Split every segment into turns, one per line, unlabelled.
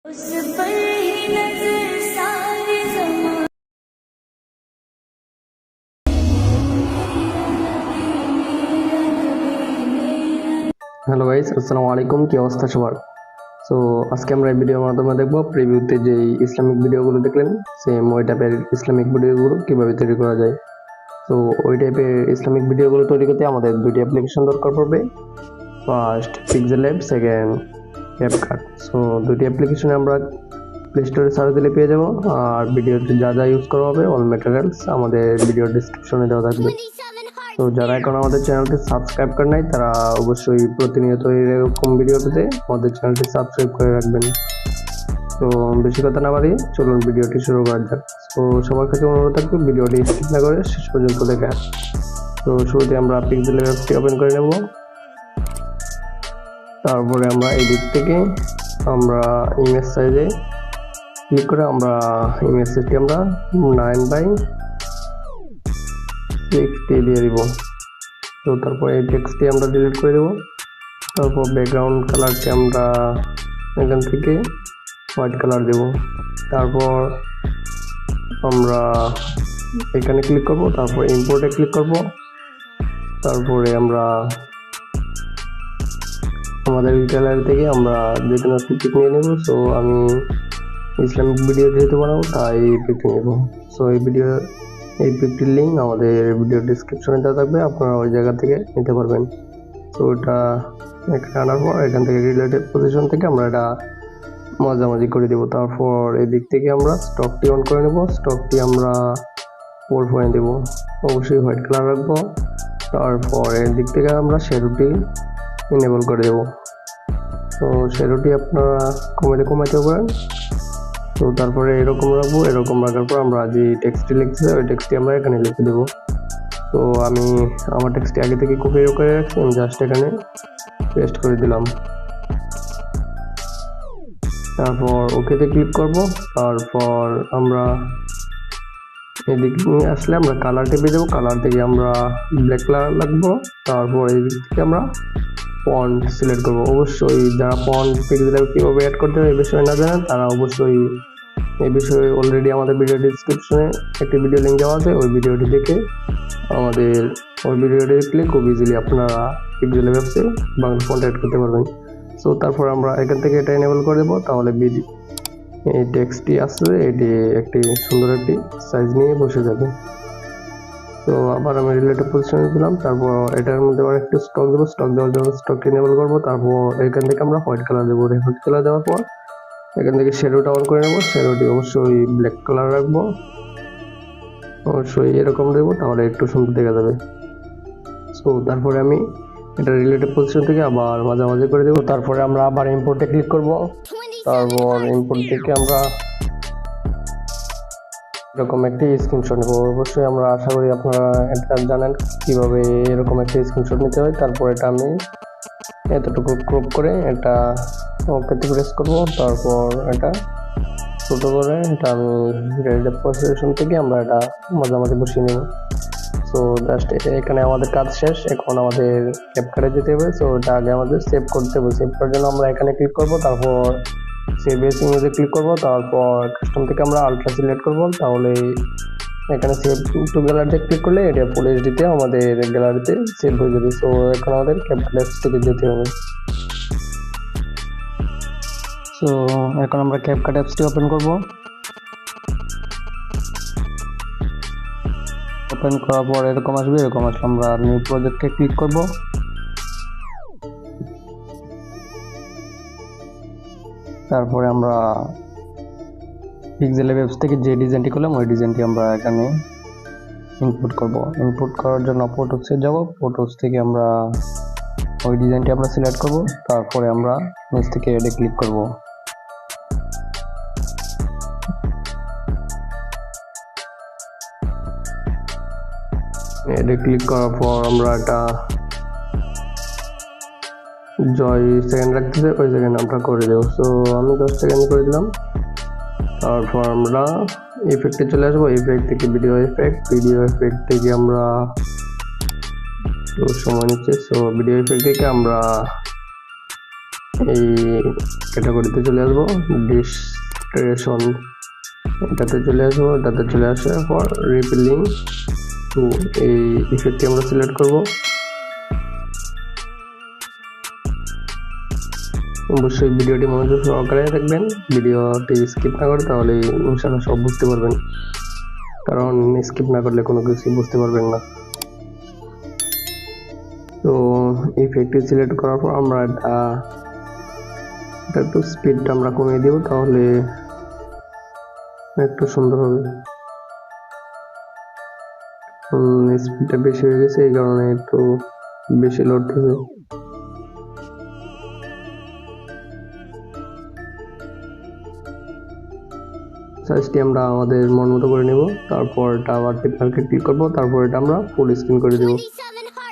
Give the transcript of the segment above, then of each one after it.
Hello guys, আসসালামু আলাইকুম। কি অবস্থা সবার? সো আজকে আমরা এই ভিডিওর মাধ্যমে দেখব প্রিভিউতে যে ইসলামিক ভিডিওগুলো দেখলেন সেম ওই টাইপের ইসলামিক ভিডিওগুলো কিভাবে তৈরি করা যায়। সো ওই টাইপের ইসলামিক ভিডিওগুলো তৈরি করতে আমাদের দুটি অ্যাপ্লিকেশন দরকার পড়বে। First 𝐓𝐡𝐴𝐵, second CapCut. সো দুটি অ্যাপ্লিকেশনে আমরা প্লে স্টোরে সার্চ দিলে পেয়ে যাব। আর ভিডিওতে যা যা ইউজ করা হবে অল ম্যাটেরিয়ালস আমাদের ভিডিও ডেসক্রিপশনে দেওয়া থাকবে। তো যারা এখন আমাদের চ্যানেলটি সাবস্ক্রাইব করে নাই তারা অবশ্যই প্রতিনিয়ত এরকম ভিডিও পেতে আমাদের চ্যানেলটি সাবস্ক্রাইব করে রাখবেন। তো বেশি কথা না বাড়িয়ে চলুন ভিডিওটি শুরু করা যাক। তো সবার কাছে অনুরোধ থাকবে ভিডিওটি স্কিপ না করে শেষ পর্যন্ত দেখা। তো শুরুতে আমরা পিক্সেলের অ্যাপটি ওপেন করে নেব। তারপরে আমরা এই দিক থেকে আমরা ইমেজ সাইজে ক্লিক করে আমরা ইমেজ সাইজটি আমরা 9/60 দিয়ে দিব। তো তারপর এই টেক্সটটি আমরা ডিলিট করে দেব। তারপর ব্যাকগ্রাউন্ড কালারটি আমরা এখান থেকে হোয়াইট কালার দেব। তারপর আমরা এখানে ক্লিক করব, তারপর ইম্পোর্টে ক্লিক করব। তারপরে আমরা আমাদের গ্যালারি থেকে আমরা যে কোনো একটি পিক নিয়ে নেব। সো আমি ইসলামিক ভিডিও যেহেতু বানাবো তাই এই পিকটি নেব। সো এই পিকটির লিঙ্ক আমাদের ভিডিও ডিসক্রিপশনে দেওয়া থাকবে, আপনারা ওই জায়গা থেকে নিতে পারবেন। তো এটা এখানে আনার পর এখান থেকে রিলেটিভ পজিশন থেকে আমরা এটা মাঝামাঝি করে দেব। তারপর এই দিক থেকে আমরা স্টকটি অন করে নেব। স্টকটি আমরা 4 পয়েন্ট দেব, অবশ্যই হোয়াইট কালার রাখবো। তারপর এই দিক থেকে আমরা শ্যাডোটি ইনেবল করে দেব। তো শ্যাডোটি আপনারা কমাইতে পারেন। তো তারপরে এরকম রাখবো। এরকম রাখার পর আমরা যে টেক্সটটি লিখছি ওই টেক্সটটি আমরা এখানে লিখে দেব। তো আমি আমার টেক্সটটি আগে থেকে কপি করে রাখছি, আমি জাস্ট এখানে পেস্ট করে দিলাম। তারপর ওকেতে ক্লিক করব। তারপর আমরা এদিক নিয়ে আসলে আমরা কালার টেপে দেবো। কালার থেকে আমরা ব্ল্যাক কালার লাগবো। তারপর এই দিক থেকে আমরা ফন্ট সিলেক্ট করবো। অবশ্যই যারা ফন্ট পিক্সেল কীভাবে অ্যাড করতে হবে এই বিষয়ে না জানেন তারা অবশ্যই এই বিষয়ে অলরেডি আমাদের ভিডিও ডিসক্রিপশনে একটি ভিডিও লিঙ্ক দেওয়া আছে, ওই ভিডিওটি দেখে আমাদের ওই ভিডিওটি দেখলে খুব ইজিলি আপনারা পিক্সেল অ্যাপসে বাংলা ফন্ট অ্যাড করতে পারবেন। সো তারপর আমরা এখান থেকে এটা এনেবল করে দেবো। তাহলে এই টেক্সটটি আসলে এটি একটি সুন্দর একটি সাইজ নিয়ে বসে যাবে। তো আবার আমি রিলেটিভ পজিশনে দিলাম। তারপর এটার মধ্যে আবার একটু স্টক দেবো। স্টক দেওয়ার জন্য স্টকটি এনেবল করবো। তারপর এখান থেকে আমরা হোয়াইট কালার দেবো। হোয়াইট কালার দেওয়ার পর এখান থেকে শ্যাডোটা অন করে নেবো। শ্যাডোটি অবশ্যই ব্ল্যাক কালার রাখবো, অবশ্যই এরকম দেবো, তাহলে একটু সুন্দর দেখা যাবে। সো তারপরে আমি এটা রিলেটিভ পজিশন থেকে আবার মাঝামাঝি করে দেবো। তারপরে আমরা আবার ইম্পোর্টে ক্লিক করব। তারপর ইম্পোর্ট থেকে আমরা এরকম একটি স্ক্রিনশট নেব। অবশ্যই আমরা আশা করি আপনারা এটা জানেন কিভাবে এরকম একটি স্ক্রিনশট নিতে হয়। তারপর এটা আমি এতটুকু ক্রপ করে এটা ওকেতে প্রেস করব। তারপর এটা ছোট করে এটা আমি রিলেটিভ পজিশন থেকে আমরা এটা মাঝামাঝি বসিয়ে নেব। সো জাস্ট এখানে আমাদের কাজ শেষ। এখন আমাদের ক্যাপকাটে যেতে হবে। সো এটা আগে আমাদের সেভ করতে হবে। সেভ করার জন্য আমরা এখানে ক্লিক করব। তারপর সেভ এস ইমেজে ক্লিক করব। তারপর কাস্টম থেকে আমরা আলট্রা সিলেক্ট করব। তাহলে এখানে সেভ টু গ্যালারিতে ক্লিক করলে এটা ফুল এইচডিতে আমাদের গ্যালারিতে সেভ হয়ে যাবে। সো এখন আমাদের ক্যাপকাট অ্যাপস থেকে যেতে হবে। সো এখন আমরা ক্যাপকাট অ্যাপসটি ওপেন করব। ওপেন করার পর এরকম আসবে। এরকম আসলে আমরা নিউ প্রজেক্টে ক্লিক করব। তারপরে আমরা পিক্সেল অ্যাপস থেকে যে ডিজাইনটি করলাম ওই ডিজাইনটি আমরা এখানে ইনপুট করব। ইনপুট করার জন্য ফটোসে যাব। ফটোস থেকে আমরা ওই ডিজাইনটি আমরা সিলেক্ট করব। তারপরে আমরা নিচ থেকে এডে ক্লিক করব। এডে ক্লিক করার পর আমরা এটা জয় সেকেন্ড রাখতেছে, ওই সেকেন্ড আমরা করে দেবো। সো আমি 10 সেকেন্ড করে দিলাম। তারপর আমরা ইফেক্টে চলে আসবো। ইফেক্ট থেকে ভিডিও এফেক্ট থেকে আমরা তো সময় নিচ্ছে। সো ভিডিও এফেক্ট থেকে আমরা এই ক্যাটাগরিতে চলে আসবো, ডিস্ট্রেশন এটাতে চলে আসবো, এটাতে চলে আসার পর রিপিলিং টু এই ইফেক্টটি আমরা সিলেক্ট করব। অবশ্যই ভিডিওটি মনোযোগ সহকারে দেখবেন, ভিডিওটি স্কিপ না করে, তাহলে ইনশাআল্লাহ সব বুঝতে পারবেন, কারণ স্কিপ না করলে কোনো কিছু বুঝতে পারবেন না। তো ইফেক্টটি সিলেক্ট করার পর আমরা এটা একটু স্পিডটা আমরা কমিয়ে দেব, তাহলে একটু সুন্দর হবে। স্পিডটা বেশি হয়ে গেছে, এই কারণে একটু বেশি লড়তেছে। সাইজটি আমরা আমাদের মন মতো করে নেব, তারপর এটা আবার টিপমার্কে ক্লিক করব, তারপর এটা আমরা ফুল স্ক্রিন করে দেব।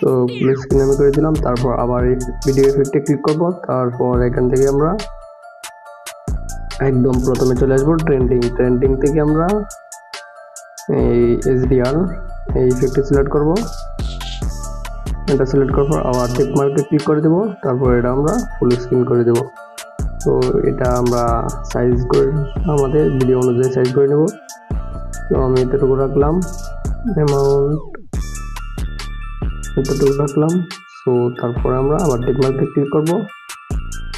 তো ফুল স্ক্রিন আমি করে দিলাম, তারপর আবার ভিডিও ইফেক্টে ক্লিক করব, তারপর এখান থেকে আমরা একদম প্রথমে চলে আসবো ট্রেন্ডিং থেকে আমরা এই HDR এই ইফেক্টটি সিলেক্ট করব। এটা সিলেক্ট করার পর আবার টিপমার্কে ক্লিক করে দেব, তারপর এটা আমরা ফুল স্ক্রিন করে দেব। তো এটা আমরা সাইজ করে আমাদের ভিডিও অনুযায়ী সাইজ করে নেব। তো আমি এতটুকু রাখলাম, অ্যামাউন্ট এতটুকু রাখলাম। সো তারপর আমরা আবার টিকমার্কে ক্লিক করব।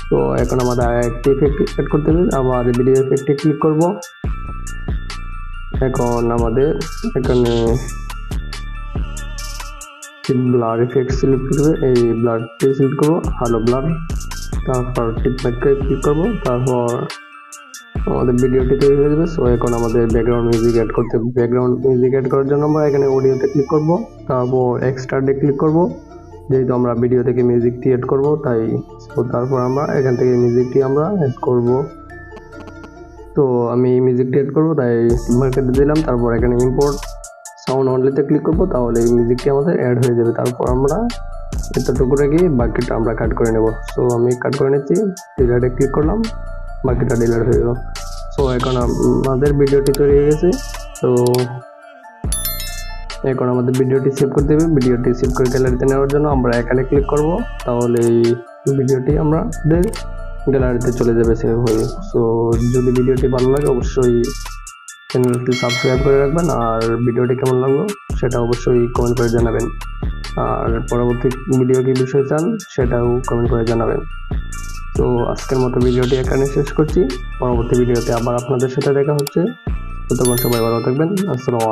তো এখন আমাদের আরেকটি ইফেক্ট অ্যাড করতে হবে, আবার ভিডিও ইফেক্টে ক্লিক করব। এখন আমাদের এখানে ব্লার ইফেক্ট সিলেক্ট করবে, এই ব্লারটি সিলেক্ট করব, হ্যালো ব্লার, তারপর টিকমার্কে ক্লিক করব, তারপর আমাদের ভিডিওটি তৈরি হয়ে যাবে। সো এখন আমাদের ব্যাকগ্রাউন্ড মিউজিক অ্যাড করতে হবে। ব্যাকগ্রাউন্ড মিউজিক অ্যাড করার জন্য আমরা এখানে অডিওতে ক্লিক করব, তারপর এক্সট্রাতে ক্লিক করব, যেহেতু আমরা ভিডিও থেকে মিউজিকটি অ্যাড করব তাই। সো তারপর আমরা এখান থেকে মিউজিকটি আমরা অ্যাড করব। তো আমি মিউজিকটি অ্যাড করব, তাই মার্কেটে দিলাম, তারপর এখানে ইম্পোর্ট সাউন্ড অনলিতে ক্লিক করব, তাহলে এই মিউজিকটি আমাদের অ্যাড হয়ে যাবে। তারপর আমরা এতটুকু রেখে বাকিটা আমরা কাট করে নেব। সো আমি কাট করে নিচ্ছি, ডিলিটে ক্লিক করলাম, বাকিটা ডিলিট হয়ে গেল। সো এখন আমাদের ভিডিওটি তৈরি হয়ে গেছে। তো এখন আমাদের ভিডিওটি সেভ করতে হবে। ভিডিওটি সেভ করে গ্যালারিতে নেওয়ার জন্য আমরা এখানে ক্লিক করব, তাহলে এই ভিডিওটি আমাদের গ্যালারিতে চলে যাবে সেভ হয়ে। সো যদি ভিডিওটি ভালো লাগে অবশ্যই চ্যানেলটি সাবস্ক্রাইব করে রাখবেন, আর ভিডিওটি কেমন লাগলো সেটা অবশ্যই কমেন্ট করে জানাবেন, আর পরবর্তী ভিডিও কি বিষয় চান সেটাও কমেন্ট করে জানাবেন। তো আজকের মতো ভিডিওটি এখানে শেষ করছি, পরবর্তী ভিডিওতে আবার আপনাদের সাথে দেখা হচ্ছে। ততক্ষণ সবাই ভালো থাকবেন। আসসালামু আলাইকুম।